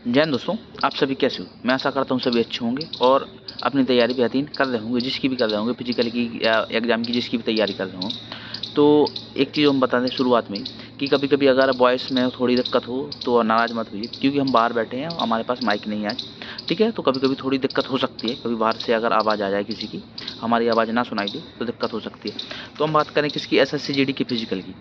जय हिंद दोस्तों, आप सभी कैसे हो? मैं आशा करता हूँ सभी अच्छे होंगे और अपनी तैयारी बेहतरीन कर रहे होंगे, जिसकी भी कर रहे होंगे, फिजिकल की या एग्ज़ाम की जिसकी भी तैयारी कर रहे हों। तो एक चीज़ हम बता दें शुरुआत में कि कभी-कभी अगर वॉइस में थोड़ी दिक्कत हो तो नाराज़ मत होइए, क्योंकि हम बाहर बैठे हैं, हमारे पास माइक नहीं है आज, ठीक है? तो कभी-कभी थोड़ी दिक्कत हो सकती है, कभी बाहर से अगर आवाज़ आ जाए किसी की, हमारी आवाज़ ना सुनाई दे तो दिक्कत हो सकती है। तो हम बात करें किसकी? एसएससी जीडी की फिजिकल की।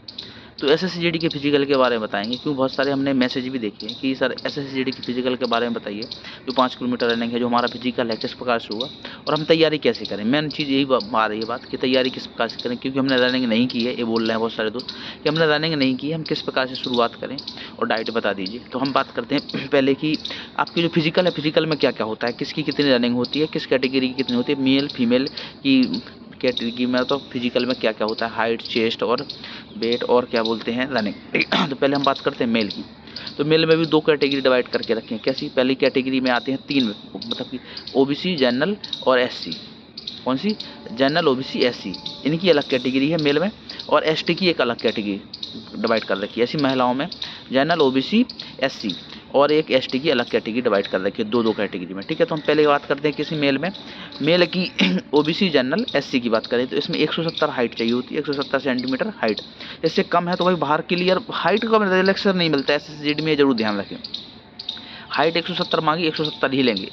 तो एसएससी जीडी के फिजिकल के बारे में बताएंगे, क्यों बहुत सारे हमने मैसेज भी देखे हैं कि सर एसएससी जीडी के फिजिकल के बारे में बताइए, जो 5 किलोमीटर रनिंग है, जो हमारा फिजिकल है, किस प्रकार से होगा और हम तैयारी कैसे करें। मेन चीज़ यही आ रही है बात कि तैयारी किस प्रकार से करें, क्योंकि हमने रनिंग नहीं की है। ये बोल रहे हैं बहुत सारे दोस्त कि हमने रनिंग नहीं की है, हम किस प्रकार से शुरुआत करें और डाइट बता दीजिए। तो हम बात करते हैं पहले कि आपकी जो फिजिकल है, फिजिकल में क्या क्या होता है, किसकी कितनी रनिंग होती है, किस कैटेगरी की कितनी होती है, मेल फीमेल की कैटेगरी में, तो फिजिकल में क्या क्या होता है, हाइट, चेस्ट और वेट और क्या बोलते हैं रनिंग। तो पहले हम बात करते हैं मेल की। तो मेल में भी दो कैटेगरी डिवाइड करके रखे हैं। कैसी? पहली कैटेगरी में आते हैं तीन, मतलब कि ओबीसी, जनरल और एससी। कौन सी? जनरल, ओबीसी, एससी, इनकी अलग कैटेगरी है मेल में, और एसटी की एक अलग कैटेगरी डिवाइड कर रखी है। ऐसी महिलाओं में जनरल, ओबीसी, एससी और एक एसटी की अलग कैटेगरी डिवाइड कर रखी है, दो दो कैटेगरी में, ठीक है? तो हम पहले बात करते हैं किसी मेल में, मेल की ओबीसी, जनरल, एससी की बात करें तो इसमें 170 हाइट चाहिए होती है, 170 सेंटीमीटर हाइट। इससे कम है तो भाई बाहर के लिए हाइट का रिलैक्सेशन नहीं मिलता है। एसएससी जीडी में जरूर ध्यान रखें, हाइट 170 मांगी, 170 ही लेंगे।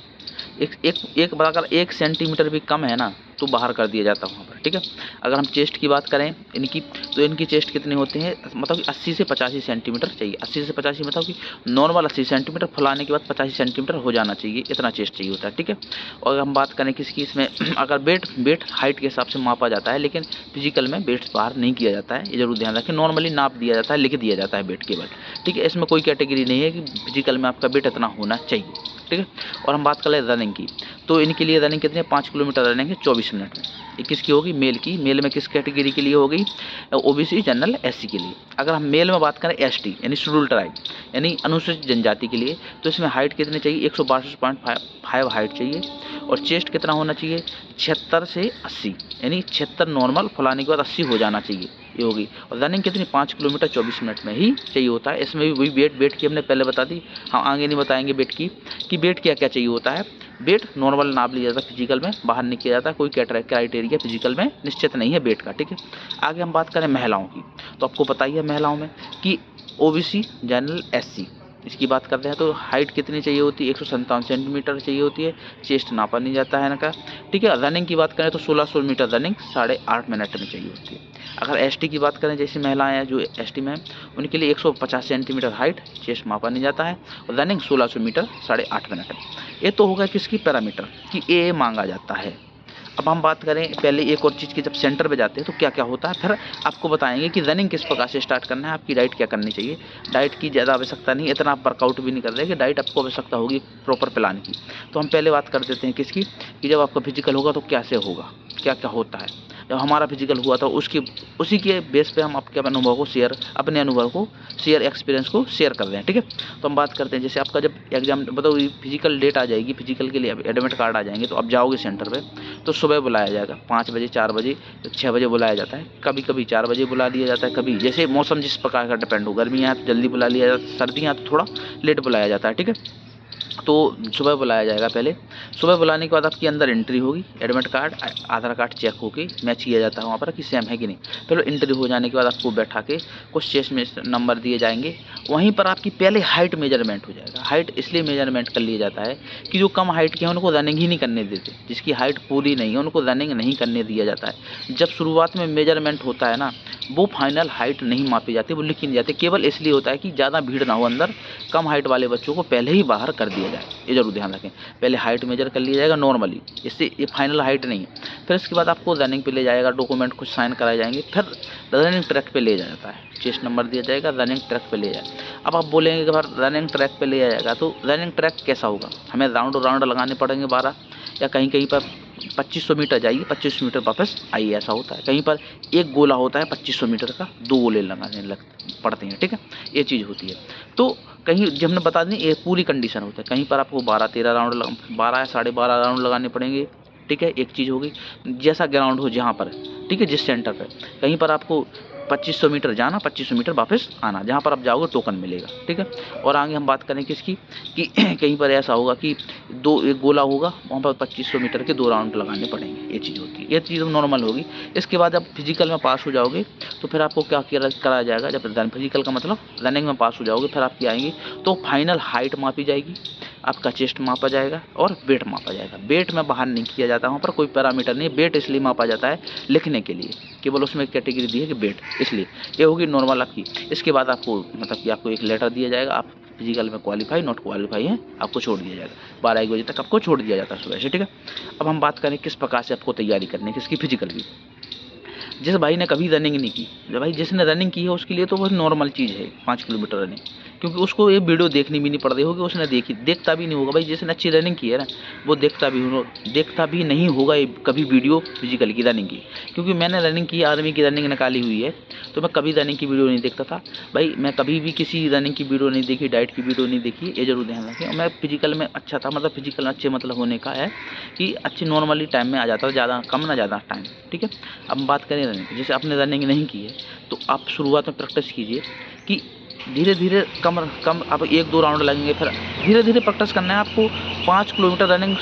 एक बार अगर 1 सेंटीमीटर भी कम है ना तो बाहर कर दिया जाता है वहाँ पर, ठीक है? अगर हम चेस्ट की बात करें इनकी, तो इनकी चेस्ट कितनी होती है, मतलब कि 80 से 85 सेंटीमीटर चाहिए। 80 से 85 मतलब कि नॉर्मल 80 सेंटीमीटर, फुलाने के बाद 85 सेंटीमीटर हो जाना चाहिए, इतना चेस्ट चाहिए होता है, ठीक है? और हम बात करें किसकी, इसमें अगर वेट हाइट के हिसाब से मापा जाता है, लेकिन फिजिकल में वेट बाहर नहीं किया जाता है, ये जरूर ध्यान रखें। नॉर्मली नाप दिया जाता है, लिख दिया जाता है वेट केवल, ठीक है? इसमें कोई कैटेगरी नहीं है कि फिजिकल में आपका वेट इतना होना चाहिए, ठीक है? और हम बात करें रनिंग की, तो इनके लिए रनिंग कितनी है, 5 किलोमीटर रनिंग है 24 मिनट में। ये किसकी होगी? मेल की। मेल में किस कैटेगरी के लिए हो गई? ओबीसी, जनरल, एससी के लिए। अगर हम मेल में बात करें एसटी यानी शेड्यूल ट्राइब यानी अनुसूचित जनजाति के लिए, तो इसमें हाइट कितनी चाहिए? 162.5 हाइट चाहिए। और चेस्ट कितना होना चाहिए? 76 से 80, यानी 76 नॉर्मल, फुलाने के बाद 80 हो जाना चाहिए, ये होगी। और रनिंग कितनी? 5 किलोमीटर 24 मिनट में ही चाहिए होता है। इसमें भी वही वेट की हमने पहले बता दी, हम आगे नहीं बताएंगे वेट की कि वेट क्या क्या चाहिए होता है। वेट नॉर्मल नाप लिया जाता है, फिजिकल में बाहर नहीं किया जाता, कोई क्राइटेरिया फिजिकल में निश्चित नहीं है वेट का, ठीक है? आगे हम बात करें महिलाओं की, तो आपको पता ही है महिलाओं में कि ओबीसी, जनरल, एससी, इसकी बात करते हैं तो हाइट कितनी चाहिए होती है? 157 सेंटीमीटर चाहिए होती है। चेस्ट नापा नहीं जाता है इनका, ठीक है? रनिंग की बात करें तो 1600 मीटर रनिंग 8.5 मिनट में चाहिए होती है। अगर एसटी की बात करें, जैसी महिलाएं हैं जो एसटी में हैं, उनके लिए 150 सेंटीमीटर हाइट, चेस्ट मापा नहीं जाता है, और रनिंग 1600 मीटर 8.5 मिनट में। ये तो होगा किसकी? पैरामीटर कि ए मांगा जाता है। अब हम बात करें पहले एक और चीज़ की, जब सेंटर पे जाते हैं तो क्या क्या होता है, फिर आपको बताएंगे कि रनिंग किस प्रकार से स्टार्ट करना है, आपकी डाइट क्या करनी चाहिए। डाइट की ज़्यादा आवश्यकता नहीं, इतना आप वर्कआउट भी नहीं कर रहे कि डाइट आपको आवश्यकता होगी प्रॉपर प्लान की। तो हम पहले बात कर देते हैं किसकी, कि जब आपका फिजिकल होगा तो कैसे होगा, क्या क्या होता है। जब हमारा फिजिकल हुआ था उसी के बेस पे हम आपके अनुभव को अपने अनुभव को एक्सपीरियंस को शेयर कर रहे हैं, ठीक है? तो हम बात करते हैं, जैसे आपका जब एग्जाम बताओ फिजिकल डेट आ जाएगी, फिजिकल के लिए एडमिट कार्ड आ जाएंगे, तो आप जाओगे सेंटर पे तो सुबह बुलाया जाएगा 5 बजे, 4 बजे, 6 बजे बुलाया जाता है। कभी कभी 4 बजे बुला लिया जाता है, कभी जैसे मौसम जिस प्रकार का डिपेंड हो, गर्मियाँ तो जल्दी बुला लिया जाता है, सर्दियाँ तो थोड़ा लेट बुलाया जाता है, ठीक है? तो सुबह बुलाया जाएगा। पहले सुबह बुलाने के बाद आपकी अंदर एंट्री होगी, एडमिट कार्ड, आधार कार्ड चेक होके मैच किया जाता है वहाँ पर कि सेम है कि नहीं। फिर एंट्री हो जाने के बाद आपको बैठा के कुछ चेस्ट में नंबर दिए जाएंगे, वहीं पर आपकी पहले हाइट मेजरमेंट हो जाएगा। हाइट इसलिए मेजरमेंट कर लिया जाता है कि जो कम हाइट के हैं उनको रनिंग ही नहीं करने देते, जिसकी हाइट पूरी नहीं है उनको रनिंग नहीं करने दिया जाता है। जब शुरुआत में मेजरमेंट होता है ना, वो फाइनल हाइट नहीं मापी जाती, वो लिखी नहीं जाती, केवल इसलिए होता है कि ज़्यादा भीड़ ना हो अंदर, कम हाइट वाले बच्चों को पहले ही बाहर कर दिया जाए। ये जरूर ध्यान रखें, पहले हाइट मेजर कर लिया जाएगा नॉर्मली, इससे ये फाइनल हाइट नहीं है। फिर इसके बाद आपको रनिंग पे ले जाएगा, डॉक्यूमेंट कुछ साइन कराए जाएंगे, फिर रनिंग ट्रैक पे ले जाता है, चेस्ट नंबर दिया जाएगा, रनिंग ट्रैक पे ले जाए। अब आप बोलेंगे कि भाई रनिंग ट्रैक पे ले जाएगा तो रनिंग ट्रैक कैसा होगा? हमें राउंड लगाने पड़ेंगे 12, या कहीं कहीं पर 2500 मीटर जाइए, 2500 मीटर वापस आइए, ऐसा होता है। कहीं पर एक गोला होता है 2500 मीटर का, 2 गोले लगाने पड़ते हैं, ठीक है? ये चीज़ होती है। तो कहीं जब हमने बता दें ये पूरी कंडीशन होता है, कहीं पर आपको 12-13 राउंड 12 या 12.5 राउंड लगाने पड़ेंगे, ठीक है? एक चीज़ होगी, जैसा ग्राउंड हो जहाँ पर, ठीक है, जिस सेंटर पर। कहीं पर आपको 2500 मीटर जाना, 2500 मीटर वापस आना, जहाँ पर आप जाओगे टोकन मिलेगा, ठीक है। और आगे हम बात करें किसकी कि कहीं पर ऐसा होगा कि एक गोला होगा, वहाँ पर 2500 मीटर के 2 राउंड लगाने पड़ेंगे, ये चीज़ होती है, ये चीज़ नॉर्मल होगी। इसके बाद जब फिजिकल में पास हो जाओगे तो फिर आपको क्या कराया जाएगा, जब फिजिकल का मतलब रनिंग में पास हो जाओगे फिर आपकी आएंगी तो फाइनल हाइट मापी जाएगी, आपका चेस्ट मापा जाएगा और वेट मापा जाएगा। वेट में बाहर नहीं किया जाता, वहाँ पर कोई पैरामीटर नहीं, वेट इसलिए मापा जाता है लिखने के लिए, केवल उसमें कैटेगरी दी है कि वेट, इसलिए ये होगी नॉर्मल आपकी। इसके बाद आपको मतलब कि आपको एक लेटर दिया जाएगा, आप फिजिकल में क्वालिफाई नॉट क्वालिफाई हैं, आपको छोड़ दिया जाएगा, 12-1 बजे तक आपको छोड़ दिया जाता है सुबह से, ठीक है। अब हम बात करें किस प्रकार से आपको तैयारी करनी है किसकी, फिजिकल की। जिस भाई ने कभी रनिंग नहीं की, जो भाई जिसने रनिंग की है उसके लिए तो बहुत नॉर्मल चीज़ है 5 किलोमीटर रनिंग, क्योंकि उसको ये वीडियो देखनी भी नहीं पड़ रही होगी, उसने देखता भी नहीं होगा। भाई जिसने अच्छी रनिंग की है ना वो देखता भी नहीं होगा ये कभी वीडियो फिजिकल की रनिंग की, क्योंकि मैंने रनिंग की, आर्मी की रनिंग निकाली हुई है, तो मैं कभी रनिंग की वीडियो नहीं देखता था भाई। मैं कभी भी किसी रनिंग की वीडियो नहीं देखी, डाइट की वीडियो नहीं देखी, ये जरूर ध्यान रखें। और मैं फिजिकल में अच्छा था, मतलब फिजिकल अच्छे मतलब होने का है कि अच्छी नॉर्मली टाइम में आ जाता था, ज़्यादा कम ना ज़्यादा टाइम, ठीक है। अब हम बात करें रनिंग, जैसे आपने रनिंग नहीं की है तो आप शुरुआत में प्रैक्टिस कीजिए कि धीरे धीरे कम आप 1-2 राउंड लगेंगे, फिर धीरे धीरे प्रैक्टिस करना है आपको। 5 किलोमीटर रनिंग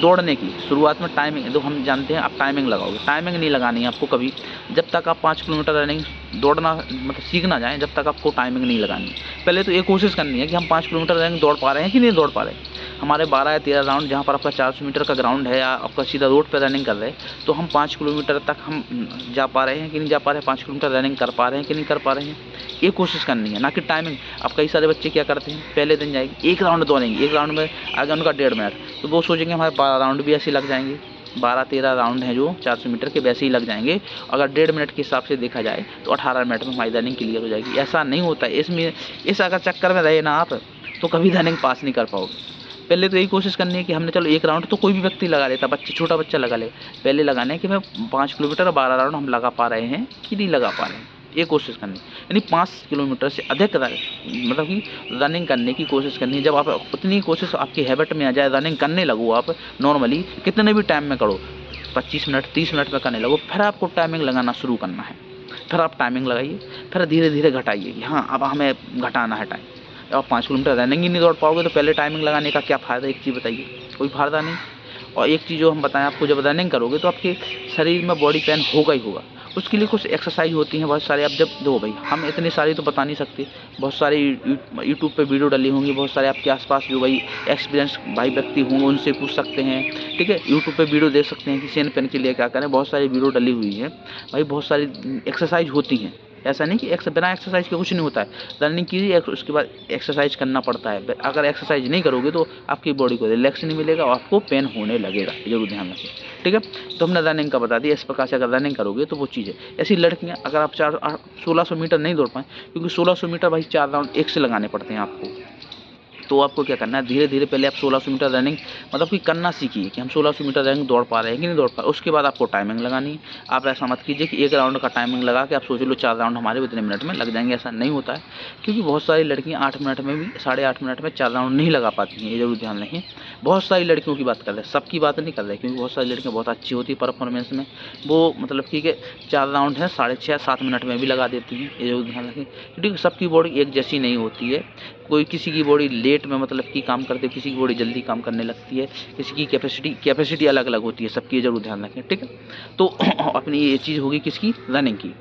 दौड़ने की शुरुआत में टाइमिंग, तो हम जानते हैं आप टाइमिंग लगाओगे, टाइमिंग नहीं लगानी है आपको कभी, जब तक आप 5 किलोमीटर रनिंग दौड़ना मतलब सीख ना जाएँ, जब तक आपको टाइमिंग नहीं लगानी है। पहले तो ये कोशिश करनी है कि हम 5 किलोमीटर रनिंग दौड़ पा रहे हैं कि नहीं दौड़ पा रहे हैं। हमारे 12 या 13 राउंड, जहाँ पर आपका 400 मीटर का ग्राउंड है या आपका सीधा रोड पर रनिंग कर रहे हैं, तो हम 5 किलोमीटर तक हम जा पा रहे हैं कि नहीं जा पा रहे हैं, 5 किलोमीटर रनिंग कर पा रहे हैं कि नहीं कर पा रहे हैं, ये कोशिश करनी है, ना कि टाइमिंग। अब कई सारे बच्चे क्या करते हैं, पहले दिन जाएंगे 1 राउंड दौड़ेंगे, 1 राउंड में आगे उनका 1.5 मिनट, तो वो सोचेंगे हमारे 12 राउंड भी ऐसे लग जाएंगे, 12-13 राउंड हैं जो 400 मीटर के वैसे ही लग जाएंगे। अगर 1.5 मिनट के हिसाब से देखा जाए तो 18 मिनट में हमारी रनिंग क्लियर हो जाएगी। ऐसा नहीं होता है, इसमें इस अगर चक्कर में रहे ना आप तो कभी रनिंग पास नहीं कर पाओगे। पहले तो यही कोशिश करनी है कि हमने चलो 1 राउंड तो कोई भी व्यक्ति लगा लेता, छोटा बच्चा लगा ले, पहले लगाना है कि मैं 5 किलोमीटर 12 राउंड हम लगा पा रहे हैं कि नहीं लगा पा रहे हैं, ये कोशिश करनी। यानी 5 किलोमीटर से अधिक मतलब कि रनिंग करने की कोशिश करनी है। जब आप उतनी कोशिश आपकी हैबिट में आ जाए, रनिंग करने लगो आप नॉर्मली कितने भी टाइम में करो, 25 मिनट 30 मिनट में करने लगो, फिर आपको टाइमिंग लगाना शुरू करना है। फिर आप टाइमिंग लगाइए, फिर धीरे धीरे घटाइए कि हाँ अब हमें घटाना है टाइम। जब आप 5 किलोमीटर रनिंग ही नहीं दौड़ पाओगे तो पहले टाइमिंग लगाने का क्या फ़ायदा, एक चीज़ बताइए, कोई फ़ायदा नहीं। और एक चीज़ जो हम बताएं आपको, जब रनिंग करोगे तो आपके शरीर में बॉडी पेन होगा ही होगा, उसके लिए कुछ एक्सरसाइज होती हैं बहुत सारे। आप जब दो भाई हम इतनी सारी तो बता नहीं सकते, बहुत सारी यूट्यूब पे वीडियो डली होंगी, बहुत सारे आपके आसपास जो भाई एक्सपीरियंस भाई व्यक्ति होंगे उनसे पूछ सकते हैं, ठीक है। यूट्यूब पे वीडियो देख सकते हैं कि सेन पेन के लिए क्या करें, बहुत सारी वीडियो डली हुई है भाई, बहुत सारी एक्सरसाइज होती हैं। ऐसा नहीं कि बिना एक्सरसाइज के कुछ नहीं होता है। रनिंग कीजिए, उसके बाद एक्सरसाइज करना पड़ता है। अगर एक्सरसाइज नहीं करोगे तो आपकी बॉडी को रिलैक्स नहीं मिलेगा और आपको पेन होने लगेगा, जरूर ध्यान रखें, ठीक है। तो हमने रनिंग का बता दिया, इस प्रकार से अगर रनिंग करोगे तो वो चीज़ है। ऐसी लड़कियाँ अगर आप 1600 मीटर नहीं दौड़ पाएँ, क्योंकि 1600 मीटर भाई 4 राउंड एक से लगाने पड़ते हैं आपको, तो आपको क्या करना है, धीरे धीरे पहले आप 1600 मीटर रनिंग मतलब कि करना सीखिए कि हम 1600 मीटर रनिंग दौड़ पा रहे हैं कि नहीं दौड़ पा रहे। उसके बाद आपको टाइमिंग लगानी है। आप ऐसा मत कीजिए कि 1 राउंड का टाइमिंग लगा के आप सोच लो 4 राउंड हमारे इतने मिनट में लग जाएंगे, ऐसा नहीं होता है। क्योंकि बहुत सारी लड़कियाँ 8 मिनट में भी 8.5 मिनट में 4 राउंड नहीं लगा पाती हैं, ये जरूर ध्यान रखें। बहुत सारी लड़कियों की बात कर रहे हैं, सबकी बात नहीं कर रहे, क्योंकि बहुत सारी लड़कियाँ बहुत अच्छी होती है परफॉर्मेंस में, वो मतलब कि 4 राउंड है 6.5-7 मिनट में भी लगा देती हैं, ये जरूर ध्यान रखें। क्योंकि सबकी बॉडी एक जैसी नहीं होती है, कोई किसी की बॉडी लेट में मतलब कि काम करते है, किसी की बॉडी जल्दी काम करने लगती है, किसी की कैपेसिटी अलग अलग होती है सबकी, जरूर ध्यान रखें, ठीक है। तो अपनी ये चीज़ होगी किसकी, रनिंग की।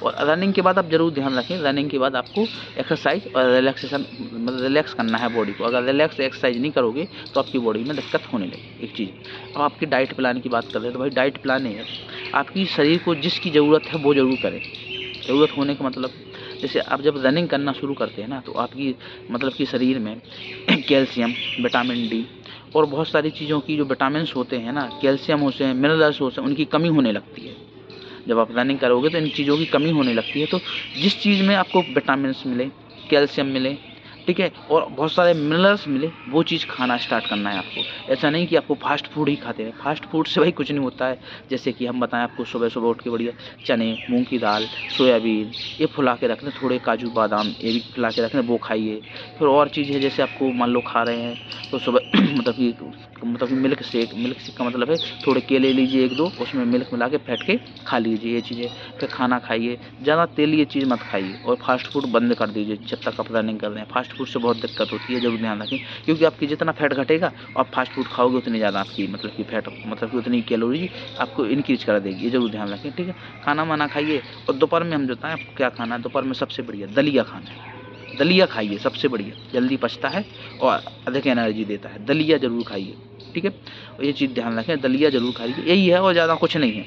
और रनिंग के बाद आप जरूर ध्यान रखें, रनिंग के बाद आपको एक्सरसाइज और रिलैक्सेशन मतलब रिलैक्स करना है बॉडी को। अगर रिलैक्स एक्सरसाइज नहीं करोगे तो आपकी बॉडी में दिक्कत होने लगेगी, एक चीज़। अब आपकी डाइट प्लान की बात कर रहे हैं, तो भाई डाइट प्लान है आपकी शरीर को जिसकी ज़रूरत है वो ज़रूर करें। ज़रूरत होने का मतलब, जैसे आप जब रनिंग करना शुरू करते हैं ना, तो आपकी मतलब कि शरीर में कैल्शियम, विटामिन डी और बहुत सारी चीज़ों की जो विटामिन्स होते हैं ना, कैल्शियम होते हैं, मिनरल्स होते हैं, उनकी कमी होने लगती है। जब आप रनिंग करोगे तो इन चीज़ों की कमी होने लगती है। तो जिस चीज़ में आपको विटामिन्स मिले, कैल्शियम मिले, ठीक है, और बहुत सारे मिनरल्स मिले, वो चीज़ खाना स्टार्ट करना है आपको। ऐसा नहीं कि आपको फास्ट फूड ही खाते रहें, फास्ट फूड से भाई कुछ नहीं होता है। जैसे कि हम बताएं आपको, सुबह सुबह उठ के बढ़िया चने, मूंग की दाल, सोयाबीन ये फुला के रख लें, थोड़े काजू बादाम ये भी फुला के रख लें, वो खाइए। फिर और चीज़ है, जैसे आपको मान लो खा रहे हैं तो सुबह मतलब कि मिल्क शेक का मतलब है थोड़े केले लीजिए 1-2, उसमें मिल्क मिला के फेंट के खा लीजिए ये चीज़ें। फिर खाना खाइए, ज़्यादा तेलीय चीज़ मत खाइए और फास्ट फूड बंद कर दीजिए जब तक आप रनिंग कर रहे हैं। फास्ट फूड से बहुत दिक्कत होती है, ज़रूर ध्यान रखें, क्योंकि आपकी जितना फैट घटेगा आप फास्ट फूड खाओगे उतनी ज़्यादा आपकी मतलब कि फैट मतलब कि उतनी कैलोरी आपको इंक्रीज कर देगी, ये ज़रूर ध्यान रखें, ठीक है। खाना वाना खाइए और दोपहर में हम जो बताएं आपको क्या खाना है। दोपहर में सबसे बढ़िया दलिया खाना है, दलिया खाइए, सबसे बढ़िया, जल्दी पचता है और अधिक एनर्जी देता है। दलिया ज़रूर खाइए, ठीक है। और ये चीज़ ध्यान रखें, दलिया ज़रूर खाइए, यही है और ज़्यादा कुछ नहीं है।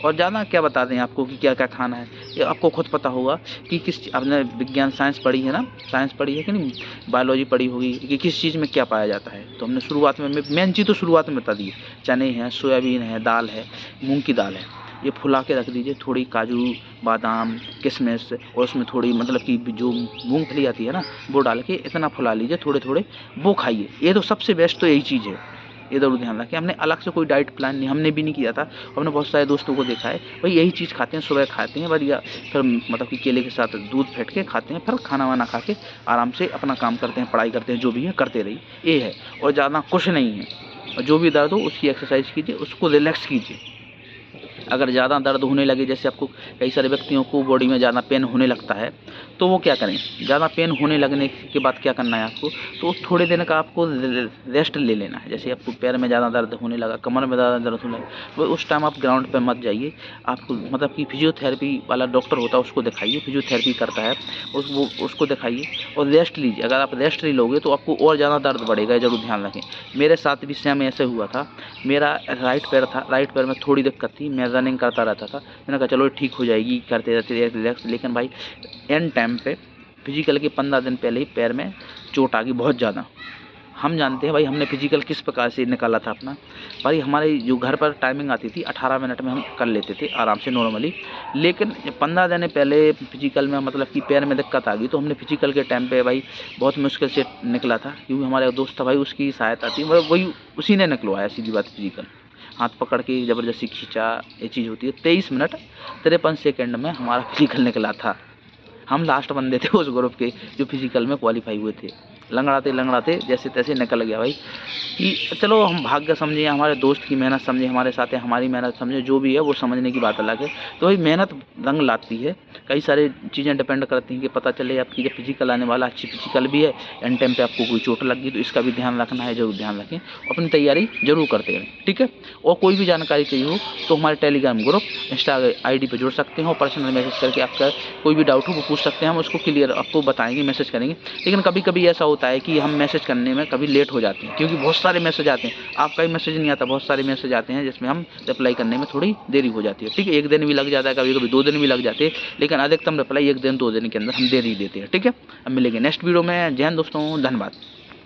और ज़्यादा क्या बता दें आपको कि क्या क्या खाना है, ये आपको खुद पता होगा कि आपने विज्ञान साइंस पढ़ी है ना, साइंस पढ़ी है कि नहीं, बायोलॉजी पढ़ी होगी कि किस चीज़ में क्या पाया जाता है। तो हमने शुरुआत में मेन चीज़ तो शुरुआत में बता दी है, चने हैं, सोयाबीन है, दाल है, मूंग की दाल है, ये फुला के रख दीजिए। थोड़ी काजू बादाम किशमिश और उसमें थोड़ी मतलब कि जो मूंगफली आती है ना वो डाल के इतना फुला लीजिए थोड़े थोड़े, वो खाइए। ये तो सबसे बेस्ट तो यही चीज़ है, ये ज़रूर ध्यान रखें। हमने अलग से कोई डाइट प्लान नहीं, हमने भी नहीं किया था, हमने बहुत सारे दोस्तों को देखा है भाई यही चीज़ खाते हैं, सुबह खाते हैं बढ़िया, फिर मतलब कि केले के साथ दूध फेंट के खाते हैं, फिर खाना वाना खा के आराम से अपना काम करते हैं, पढ़ाई करते हैं, जो भी है करते रहिए, ये है और ज़्यादा कुछ नहीं है। और जो भी दर्द हो उसकी एक्सरसाइज कीजिए, उसको रिलैक्स कीजिए। अगर ज़्यादा दर्द होने लगे, जैसे आपको कई सारे व्यक्तियों को बॉडी में ज़्यादा पेन होने लगता है, तो वो क्या करें, ज़्यादा पेन होने लगने के बाद क्या करना है आपको, तो थोड़े दिन का आपको रेस्ट ले लेना है। जैसे आपको पैर में ज़्यादा दर्द होने लगा, कमर में ज़्यादा दर्द होने लगा, तो उस टाइम आप ग्राउंड पे मत जाइए, आपको मतलब कि फिजियोथेरेपी वाला डॉक्टर होता है उसको दिखाइए, फिजियोथेरेपी करता है उसको दिखाइए और रेस्ट लीजिए। अगर आप रेस्ट नहीं लोगे तो आपको और ज़्यादा दर्द बढ़ेगा, ज़रूर ध्यान रखें। मेरे साथ भी सेम ऐसे हुआ था, मेरा राइट पैर था, राइट पैर में थोड़ी दिक्कत थी, मैं रनिंग करता रहता था, मैंने कहा चलो ठीक हो जाएगी, करते रहते रिलैक्स। लेकिन भाई एंड टाइम पे फिजिकल के 15 दिन पहले ही पैर में चोट आ गई बहुत ज़्यादा। हम जानते हैं भाई हमने फिजिकल किस प्रकार से निकाला था अपना, भाई हमारे जो घर पर टाइमिंग आती थी 18 मिनट में हम कर लेते थे आराम से नॉर्मली, लेकिन 15 दिन पहले फिजिकल में मतलब कि पैर में दिक्कत आ गई, तो हमने फिजिकल के टाइम पे भाई बहुत मुश्किल से निकला था, क्योंकि हमारा दोस्त था भाई उसकी सहायता थी, वही उसी ने निकलवाया, सीधी बात फिजिकल हाथ पकड़ के ज़बरदस्ती खींचा, ये चीज़ होती है। 23 मिनट 53 सेकंड में हमारा फिजिकल निकला था, हम लास्ट बंदे थे उस ग्रुप के जो फिजिकल में क्वालिफाई हुए थे। लंगड़ाते जैसे तैसे निकल गया भाई, कि चलो हम भाग्य समझे, हमारे दोस्त की मेहनत समझे, हमारे साथ है हमारी मेहनत समझे, जो भी है वो समझने की बात अलग है। तो भाई मेहनत रंग लाती है, कई सारी चीज़ें डिपेंड करती हैं कि पता चले आपकी जब फिजिकल आने वाला अच्छी फिजिकल भी है, एंड टाइम पे आपको कोई चोट लग गई, तो इसका भी ध्यान रखना है, ज़रूर ध्यान रखें, अपनी तैयारी जरूर करते रहें, ठीक है। और कोई भी जानकारी चाहिए हो तो हमारे टेलीग्राम ग्रुप इंस्टा ID पे जुड़ सकते हैं और पर्सनल मैसेज करके आपका कोई भी डाउट हो वो पूछ सकते हैं, हम उसको क्लियर आपको बताएंगे, मैसेज करेंगे। लेकिन कभी कभी ऐसा होता है कि हम मैसेज करने में कभी लेट हो जाते हैं, क्योंकि बहुत सारे मैसेज आते हैं, आपका ही मैसेज नहीं आता, बहुत सारे मैसेज आते हैं जिसमें हम रिप्लाई करने में थोड़ी देरी हो जाती है, ठीक है। 1 दिन भी लग जाता है, कभी कभी 2 दिन भी लग जाते हैं, लेकिन अधिकतम रिप्लाई 1 दिन 2 दिन के अंदर हम दे ही देते हैं, ठीक है। अब मिलेंगे नेक्स्ट वीडियो में। जय हिंद दोस्तों, धन्यवाद।